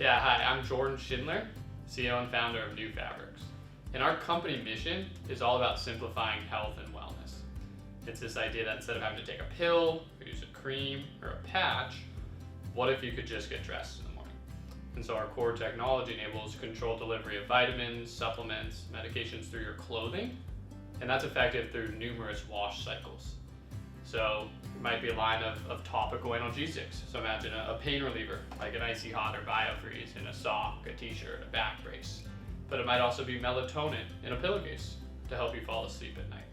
Yeah, hi, I'm Jordan Schindler, CEO and founder of Nufabrx. And our company mission is all about simplifying health and wellness. It's this idea that instead of having to take a pill, or use a cream, or a patch, what if you could just get dressed in the morning? And so our core technology enables controlled delivery of vitamins, supplements, medications through your clothing, and that's effective through numerous wash cycles. So it might be a line of topical analgesics. So imagine a pain reliever, like an icy hot or biofreeze in a sock, a t-shirt, a back brace. But it might also be melatonin in a pillowcase to help you fall asleep at night.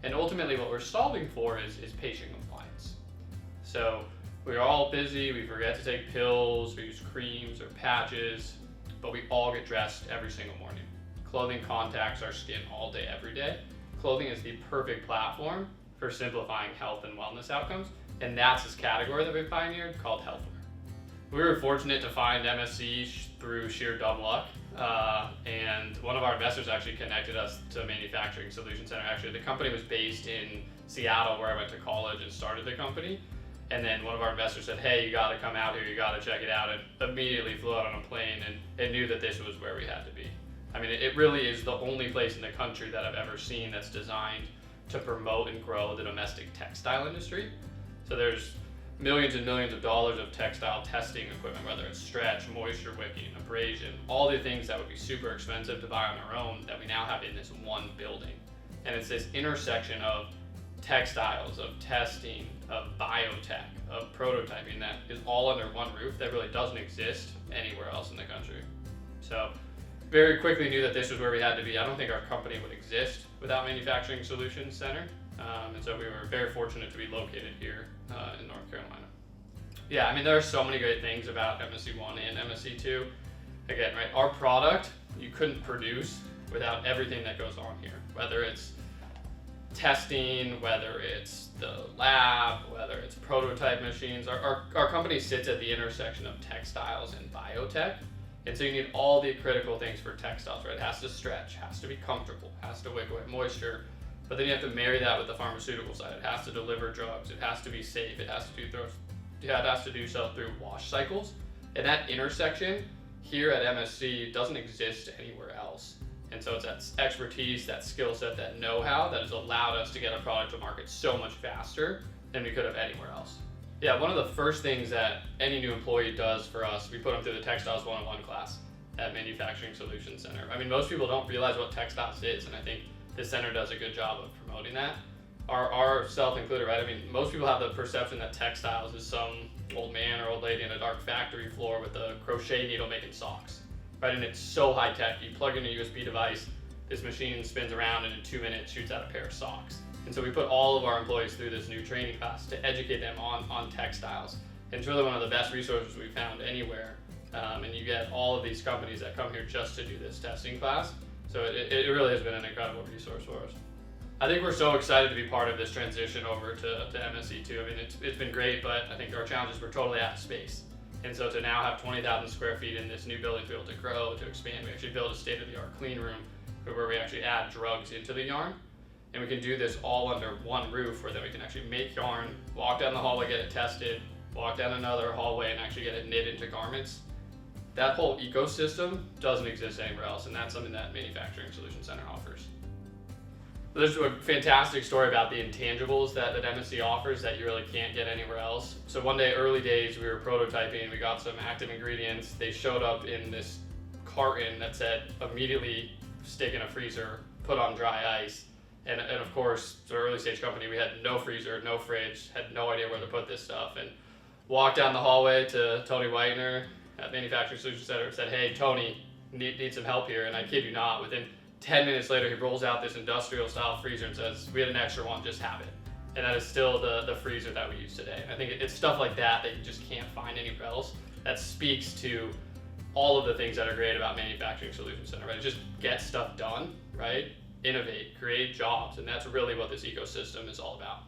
And ultimately what we're solving for is patient compliance. So we're all busy, we forget to take pills, we use creams or patches, but we all get dressed every single morning. Clothing contacts our skin all day, every day. Clothing is the perfect platform for simplifying health and wellness outcomes, and that's this category that we pioneered called healthwear. We were fortunate to find MSC through sheer dumb luck, and one of our investors actually connected us to a manufacturing solution center. Actually, the company was based in Seattle, where I went to college and started the company, and then one of our investors said, hey, you gotta come out here, you gotta check it out, and immediately flew out on a plane and knew that this was where we had to be. I mean, it really is the only place in the country that I've ever seen that's designed to promote and grow the domestic textile industry. So there's millions and millions of dollars of textile testing equipment, whether it's stretch, moisture wicking, abrasion, all the things that would be super expensive to buy on their own that we now have in this one building. And it's this intersection of textiles, of testing, of biotech, of prototyping that is all under one roof that really doesn't exist anywhere else in the country. So very quickly knew that this was where we had to be. I don't think our company would exist without Manufacturing Solutions Center. And so we were very fortunate to be located here in North Carolina. Yeah, I mean, there are so many great things about MSC1 and MSC2. Again, right, our product, you couldn't produce without everything that goes on here, whether it's testing, whether it's the lab, whether it's prototype machines. Our company sits at the intersection of textiles and biotech. And so you need all the critical things for textiles, right? It has to stretch, has to be comfortable, has to wick away moisture, but then you have to marry that with the pharmaceutical side. It has to deliver drugs, it has to be safe, it has to do so through wash cycles. And that intersection here at MSC doesn't exist anywhere else. And so it's that expertise, that skill set, that know-how that has allowed us to get a product to market so much faster than we could have anywhere else. Yeah, one of the first things that any new employee does for us, we put them through the Textiles 101 class at Manufacturing Solutions Center. I mean, most people don't realize what textiles is, and I think this center does a good job of promoting that. Our self included, right? I mean, most people have the perception that textiles is some old man or old lady in a dark factory floor with a crochet needle making socks, right? And it's so high tech. You plug in a USB device, this machine spins around, and in 2 minutes shoots out a pair of socks. And so we put all of our employees through this new training class to educate them on textiles. And it's really one of the best resources we've found anywhere. And you get all of these companies that come here just to do this testing class. So it really has been an incredible resource for us. I think we're so excited to be part of this transition over to MSC2. I mean, it's been great, but I think our challenges were totally out of space. And so to now have 20,000 square feet in this new building to be able to grow, to expand, we actually built a state-of-the-art clean room where we actually add drugs into the yarn. And we can do this all under one roof where then we can actually make yarn, walk down the hallway, get it tested, walk down another hallway and actually get it knit into garments. That whole ecosystem doesn't exist anywhere else, and that's something that Manufacturing Solutions Center offers. There's a fantastic story about the intangibles that MSC offers that you really can't get anywhere else. So one day, early days, we were prototyping, we got some active ingredients. They showed up in this carton that said, immediately stick in a freezer, put on dry ice. And of course, it's an early stage company, we had no freezer, no fridge, had no idea where to put this stuff. And walked down the hallway to Tony Whitener at Manufacturing Solutions Center and said, hey, Tony, need some help here. And I kid you not, within 10 minutes later, he rolls out this industrial style freezer and says, we had an extra one, just have it. And that is still the freezer that we use today. And I think it's stuff like that you just can't find anywhere else that speaks to all of the things that are great about Manufacturing Solutions Center, right? It just gets stuff done, right? Innovate, create jobs, and that's really what this ecosystem is all about.